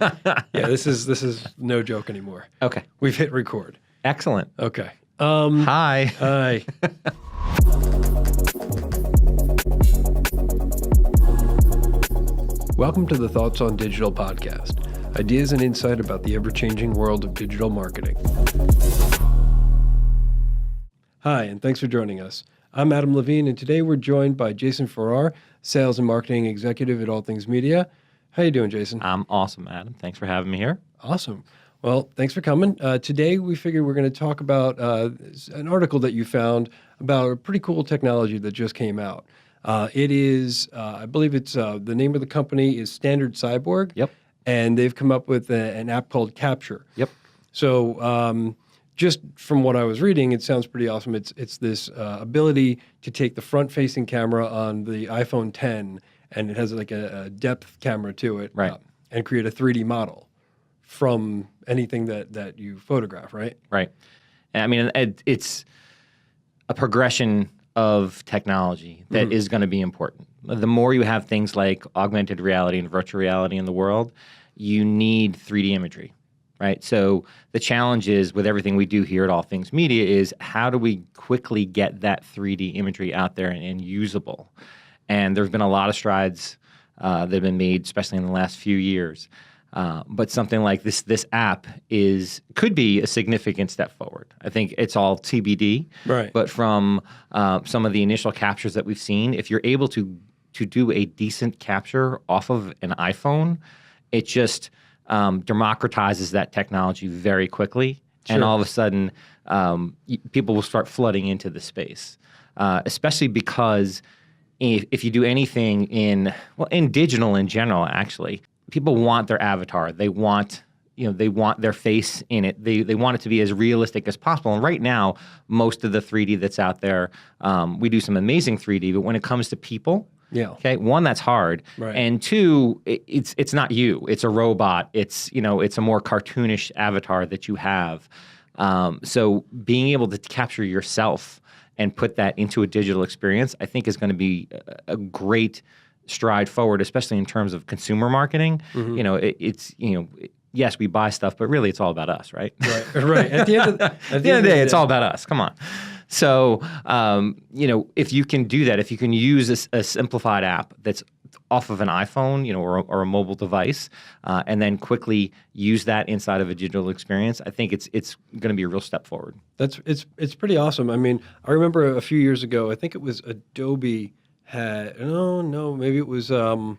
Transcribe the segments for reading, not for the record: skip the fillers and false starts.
Yeah, this is no joke anymore. Okay. We've hit record. Excellent. Okay. Hi. Hi. Welcome to the Thoughts on Digital podcast. Ideas and insight about the ever-changing world of digital marketing. Hi, and thanks for joining us. I'm Adam Levine, and today we're joined by Jason Farrar, Sales and Marketing Executive at All Things Media. How you doing, Jason? I'm awesome, Adam. Thanks for having me here. Awesome. Well, thanks for coming. Today, we figured we're going to talk about an article that you found about a pretty cool technology that just came out. It is, I believe it's, the name of the company is Standard Cyborg. Yep. And they've come up with an app called Capture. Yep. So just from what I was reading, it sounds pretty awesome. It's this ability to take the front-facing camera on the iPhone 10, and it has like a depth camera to it, Right. And create a 3D model from anything that you photograph, right? Right. I mean, it's a progression of technology that is going to be important. The more you have things like augmented reality and virtual reality in the world, you need 3D imagery, right? So the challenge is with everything we do here at All Things Media is how do we quickly get that 3D imagery out there and usable? And there's been a lot of strides that have been made, especially in the last few years. But something like this app could be a significant step forward. I think it's all TBD. Right. But from some of the initial captures that we've seen, if you're able to do a decent capture off of an iPhone, it just democratizes that technology very quickly. Sure. And all of a sudden, people will start flooding into the space, especially because if you do anything in digital in general, actually, people want their avatar. They want their face in it. They want it to be as realistic as possible. And right now, most of the 3D that's out there, we do some amazing 3D, but when it comes to people, okay, one, that's hard, Right. and two, it's not you. It's a robot. It's a more cartoonish avatar that you have. So being able to capture yourself and put that into a digital experience, I think is going to be a great stride forward, especially in terms of consumer marketing. Yes, we buy stuff, but really it's all about us, right? Right. At the end of the day, it's all about us. Come on. So, if you can do that, if you can use a simplified app that's off of an iPhone, or a mobile device, and then quickly use that inside of a digital experience, I think it's going to be a real step forward. It's pretty awesome. I mean, I remember a few years ago, I think it was Adobe had maybe it was another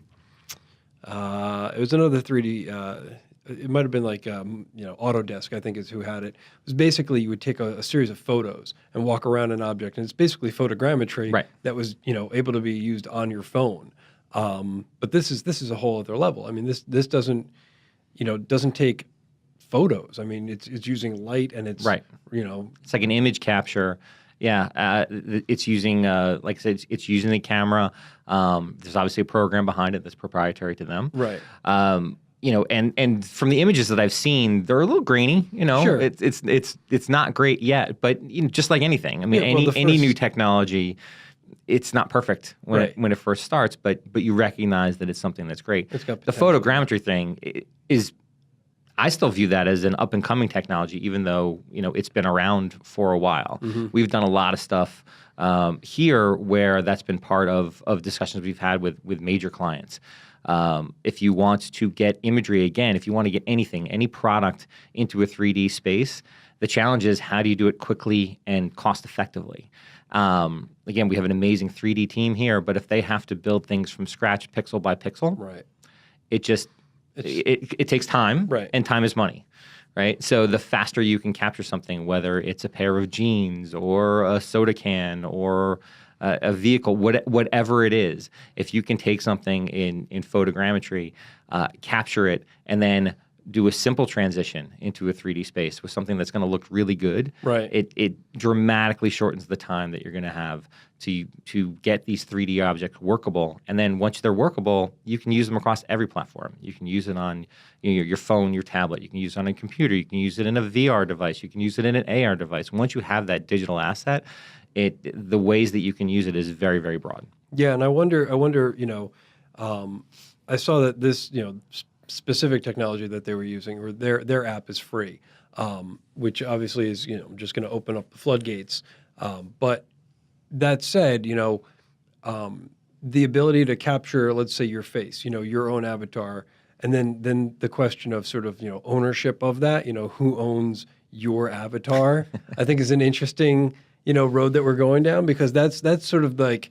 3D. It might have been like Autodesk, I think is who had it. It was basically you would take a series of photos and walk around an object, and it's basically photogrammetry Right. that was able to be used on your phone. But this is a whole other level. I mean, this doesn't take photos. I mean, it's using light and it's Right. It's like an image capture. Yeah, it's using, like I said, it's using the camera. There's obviously a program behind it that's proprietary to them. Right. And from the images that I've seen, they're a little grainy. Sure. It's not great yet, but just like anything. I mean, any new technology, it's not perfect when it first starts, but you recognize that it's something that's great. It's got the potential. photogrammetry thing is. I still view that as an up-and-coming technology, even though it's been around for a while. Mm-hmm. We've done a lot of stuff here where that's been part of discussions we've had with major clients. If you want to get imagery again, if you want to get any product into a 3D space, the challenge is how do you do it quickly and cost-effectively? Again, we have an amazing 3D team here, but if they have to build things from scratch, pixel by pixel, Right. It takes time, Right. and time is money, right? So the faster you can capture something, whether it's a pair of jeans or a soda can or a vehicle, whatever it is, if you can take something in photogrammetry, capture it, and then do a simple transition into a 3D space with something that's going to look really good, Right. It dramatically shortens the time that you're going to have to get these 3D objects workable. And then once they're workable, you can use them across every platform. You can use it on your phone, your tablet. You can use it on a computer. You can use it in a VR device. You can use it in an AR device. Once you have that digital asset, the ways that you can use it is very, very broad. Yeah, and I wonder, I saw that this, specific technology that they were using, or their app is free, which obviously is just going to open up the floodgates. But that said, the ability to capture, let's say, your face, your own avatar, and then the question of sort of ownership of that, who owns your avatar, I think is an interesting road that we're going down, because that's sort of like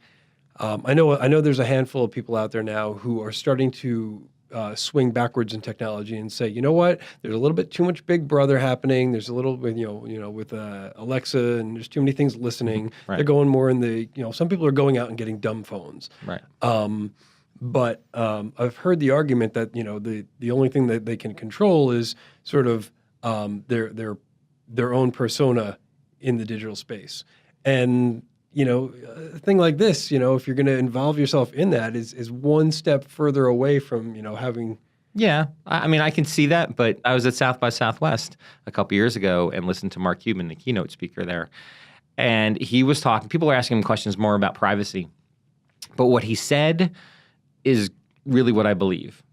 I know there's a handful of people out there now who are starting to swing backwards in technology and say, you know what, there's a little bit too much Big Brother happening. There's a little bit, with Alexa, and there's too many things listening. Right. They're going more in the, some people are going out and getting dumb phones. Right. But I've heard the argument that the only thing that they can control is sort of their own persona in the digital space, and a thing like this, if you're going to involve yourself in that, is one step further away from having. Yeah, I mean, I can see that, but I was at South by Southwest a couple years ago and listened to Mark Cuban, the keynote speaker there, and he was talking. People were asking him questions more about privacy, but what he said is really what I believe.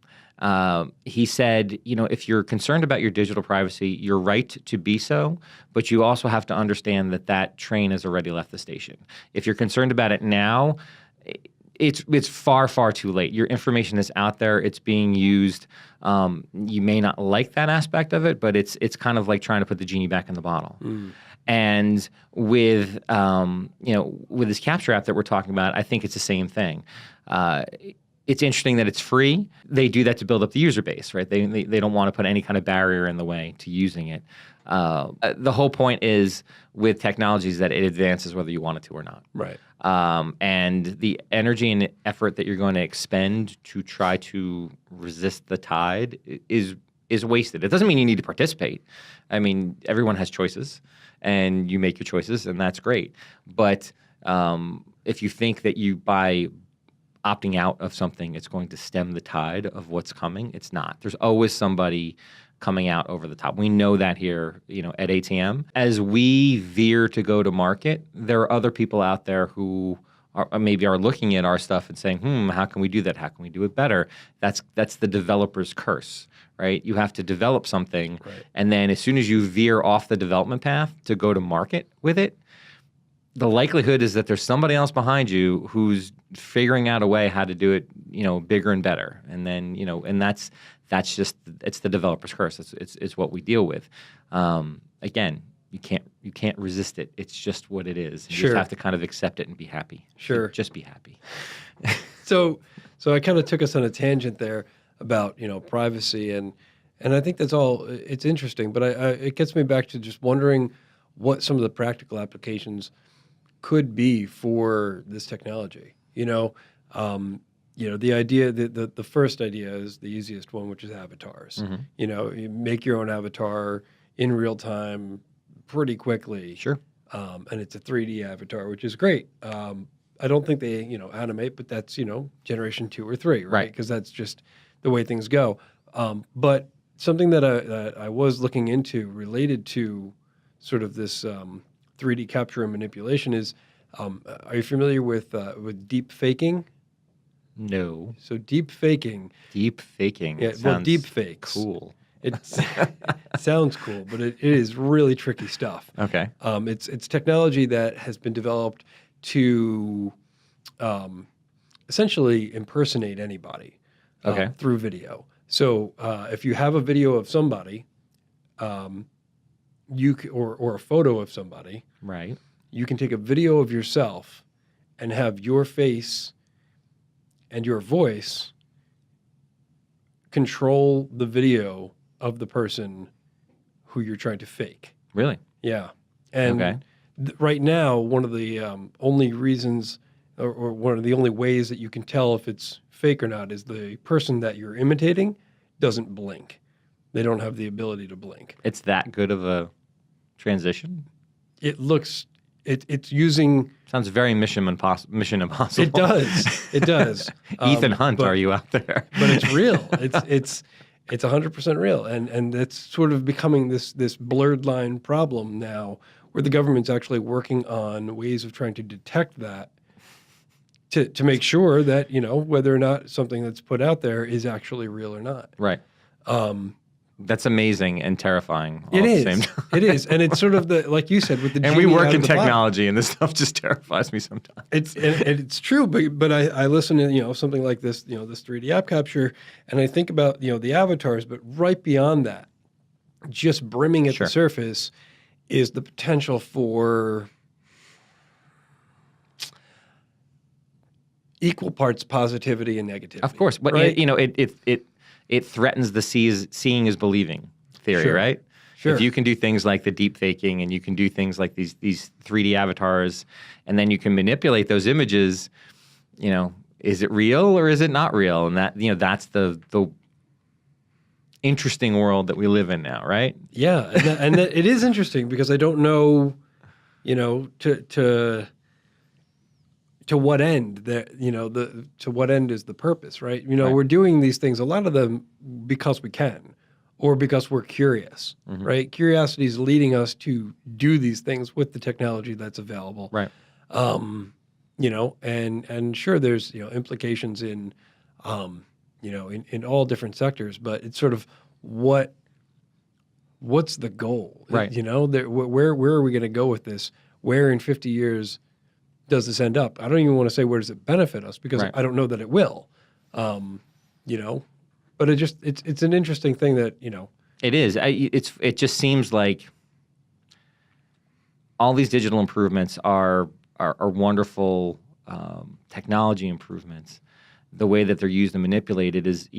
He said, if you're concerned about your digital privacy, you're right to be so, but you also have to understand that train has already left the station. If you're concerned about it now, it's far, far too late. Your information is out there. It's being used. You may not like that aspect of it, but it's kind of like trying to put the genie back in the bottle. Mm. And with with this capture app that we're talking about, I think it's the same thing. It's interesting that it's free. They do that to build up the user base, right? They don't want to put any kind of barrier in the way to using it. The whole point is with technologies that it advances whether you want it to or not. Right. And the energy and effort that you're going to expend to try to resist the tide is wasted. It doesn't mean you need to participate. I mean, everyone has choices, and you make your choices, and that's great. But if you think that by opting out of something, it's going to stem the tide of what's coming, it's not. There's always somebody coming out over the top. We know that here, at ATM. As we veer to go to market, there are other people out there who maybe are looking at our stuff and saying, how can we do that? How can we do it better? That's the developer's curse, right? You have to develop something, right, and then as soon as you veer off the development path to go to market with it, the likelihood is that there's somebody else behind you who's figuring out a way how to do it, bigger and better. And then, and that's just, it's the developer's curse. It's what we deal with. Again, you can't resist it. It's just what it is. You just have to kind of accept it and be happy. Sure. Just be happy. So I kind of took us on a tangent there about, privacy, and I think that's all, it's interesting, but it gets me back to just wondering what some of the practical applications could be for this technology. The idea, the first idea is the easiest one, which is avatars. Mm-hmm. You make your own avatar in real time pretty quickly. Sure. And it's a 3D avatar, which is great. I don't think they, animate, but that's, generation 2 or 3, right? Because that's just the way things go. But something that I was looking into related to sort of this 3D capture and manipulation is, are you familiar with deep faking? No. So deep faking. Deep faking. Yeah, well, deep fakes. Cool. It sounds cool, but it is really tricky stuff. Okay. It's technology that has been developed to essentially impersonate anybody through video. So if you have a video of somebody, or a photo of somebody, right? You can take a video of yourself and have your face and your voice control the video of the person who you're trying to fake. Really? Yeah. And right now, one of the only reasons, or one of the only ways that you can tell if it's fake or not, is the person that you're imitating doesn't blink. They don't have the ability to blink. It's that good of a transition? It looks, it's using... Sounds very Mission Impossible. It does. It does. Ethan Hunt, are you out there? But it's real. It's 100% real. And it's sort of becoming this blurred line problem now, where the government's actually working on ways of trying to detect that to make sure that, whether or not something that's put out there is actually real or not. Right. That's amazing and terrifying all It at is. the same time. It is, and it's sort of like you said, with the And we genie work out in of the bottle. technology, and this stuff just terrifies me sometimes. It's true, but I listen to something like this, this 3D app capture, and I think about the avatars, but right beyond that, just brimming at Sure. the surface, is the potential for equal parts positivity and negativity. Of course, but right? it threatens the seeing is believing theory, Sure. right? Sure. If you can do things like the deep faking, and you can do things like these 3D avatars, and then you can manipulate those images, is it real or is it not real? And that's the interesting world that we live in now, right? Yeah, and it is interesting because I don't know, to what end to what end is the purpose, right? Right. We're doing these things, a lot of them because we can, or because we're curious, Mm-hmm. right? Curiosity is leading us to do these things with the technology that's available, Right. and sure, there's implications in, in all different sectors, but it's sort of what's the goal, Right. where are we going to go with this? Where in 50 years does this end up? I don't even want to say where does it benefit us, because Right. I don't know that it will, but it's an interesting thing that It is. It just seems like all these digital improvements are wonderful technology improvements. The way that they're used and manipulated is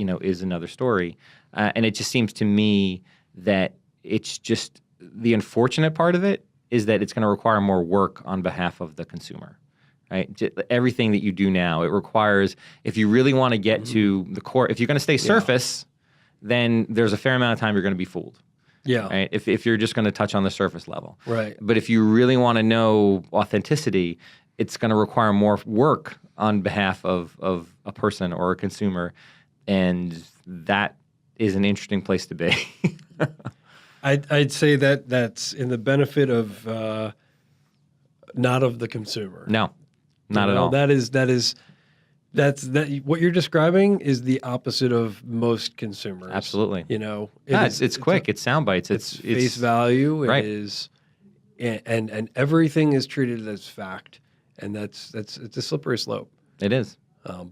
another story, and it just seems to me that it's just the unfortunate part of it is that it's going to require more work on behalf of the consumer. Right? Everything that you do now, it requires, if you really want to get to the core, if you're going to stay surface, then there's a fair amount of time you're going to be fooled. Yeah. Right? If you're just going to touch on the surface level. Right. But if you really want to know authenticity, it's going to require more work on behalf of a person or a consumer. And that is an interesting place to be. I'd say that that's in the benefit of not of the consumer. No, not at all. That's what you're describing is the opposite of most consumers. Absolutely. It's quick. It's sound bites. It's face value. Right. It is, and everything is treated as fact, and it's a slippery slope. It is.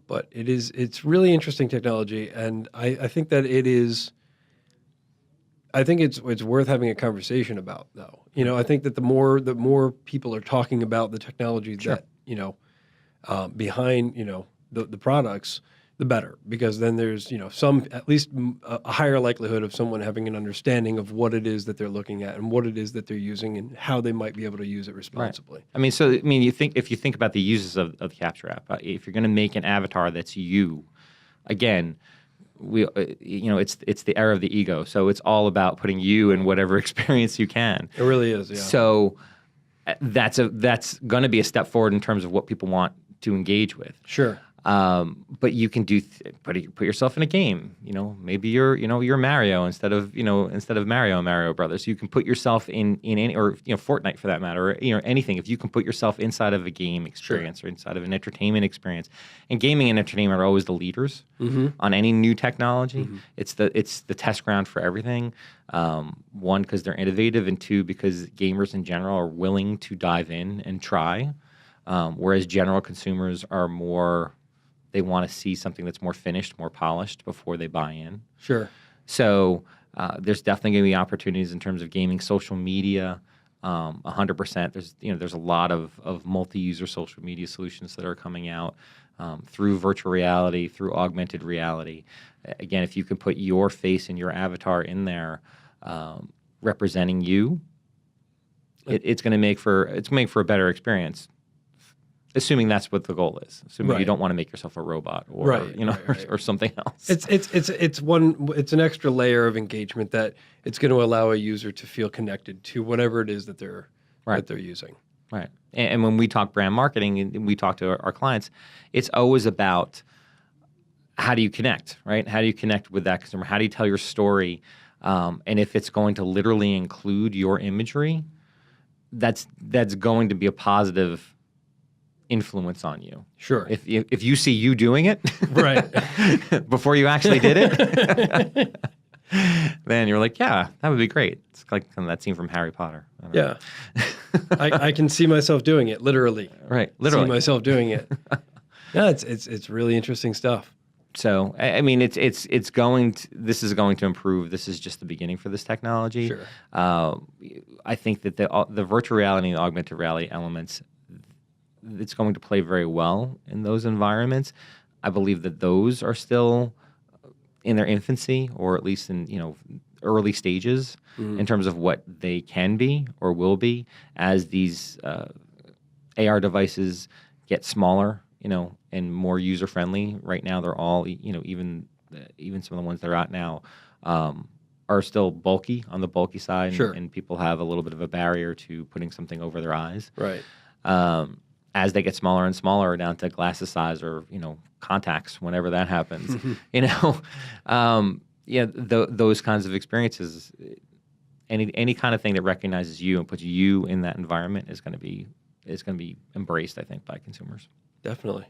But it's really interesting technology, and I think that it is. I think it's worth having a conversation about, though. I think that the more people are talking about the technology that behind the products, the better, because then there's some, at least a higher likelihood of someone having an understanding of what it is that they're looking at and what it is that they're using and how they might be able to use it responsibly. Right. If you think about the uses of the Capture app, if you're going to make an avatar that's you, again, it's the era of the ego, so it's all about putting you in whatever experience you can. It really is, yeah. So that's going to be a step forward in terms of what people want to engage with. Sure. But you can put yourself in a game. Maybe you're Mario instead of Mario Brothers. You can put yourself in any, or Fortnite for that matter, or anything. If you can put yourself inside of a game experience or inside of an entertainment experience, and gaming and entertainment are always the leaders on any new technology. Mm-hmm. It's the test ground for everything. One, because they're innovative, and two, because gamers in general are willing to dive in and try, whereas general consumers are more. They want to see something that's more finished, more polished before they buy in. Sure. So there's definitely going to be opportunities in terms of gaming, social media, 100%. There's a lot of multi-user social media solutions that are coming out through virtual reality, through augmented reality. Again, if you can put your face and your avatar in there, representing you, it's going to make for a better experience. Assuming that's what the goal is. Assuming you don't want to make yourself a robot or or something else. It's an extra layer of engagement that it's going to allow a user to feel connected to whatever it is that they're using. Right. And when we talk brand marketing and we talk to our clients, it's always about how do you connect, right? How do you connect with that consumer? How do you tell your story? And if it's going to literally include your imagery, that's going to be a positive influence on you. Sure. If you see you doing it right before you actually did it, Man, you're like, yeah, that would be great. It's like kind of that scene from Harry Potter. I don't know. Yeah. I can see myself doing it, literally. Right, See literally. myself doing it. Yeah, it's really interesting stuff. So, I mean, it's going to, this is going to improve. This is just the beginning for this technology. Sure. I think that the virtual reality and the augmented reality elements, it's going to play very well in those environments. I believe that those are still in their infancy, or at least in early stages in terms of what they can be or will be as these AR devices get smaller, and more user friendly. Right now, they're all, even some of the ones that are out now are still bulky on the bulky side, Sure. and people have a little bit of a barrier to putting something over their eyes. Right. As they get smaller and smaller, down to glasses size or contacts, whenever that happens, those kinds of experiences, any kind of thing that recognizes you and puts you in that environment is going to be embraced, I think, by consumers. Definitely.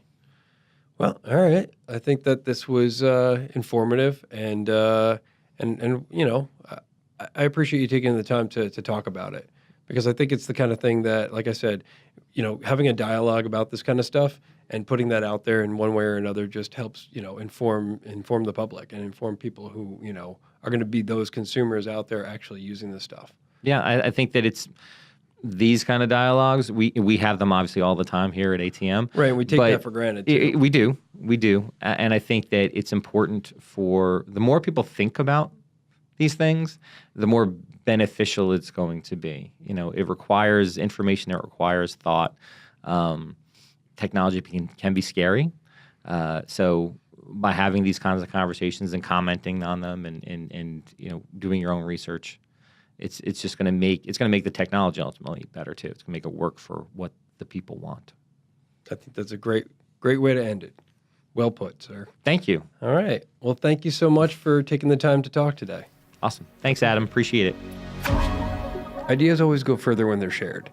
Well, all right. I think that this was informative, and I appreciate you taking the time to talk about it, because I think it's the kind of thing that, like I said, having a dialogue about this kind of stuff and putting that out there in one way or another just helps, inform the public and inform people who, are going to be those consumers out there actually using this stuff. Yeah, I think that it's these kind of dialogues. We have them obviously all the time here at ATM. Right, and we take that for granted too. We do. And I think that it's important for the more people think about these things, the more beneficial it's going to be. It requires information, it requires thought. Technology can be scary. So by having these kinds of conversations and commenting on them and doing your own research, it's just going to make the technology ultimately better too. It's going to make it work for what the people want. I think that's a great way to end it. Well put, sir. Thank you. All right. Well, thank you so much for taking the time to talk today. Awesome. Thanks, Adam. Appreciate it. Ideas always go further when they're shared.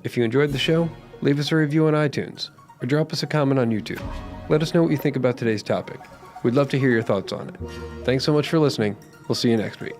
If you enjoyed the show, leave us a review on iTunes or drop us a comment on YouTube. Let us know what you think about today's topic. We'd love to hear your thoughts on it. Thanks so much for listening. We'll see you next week.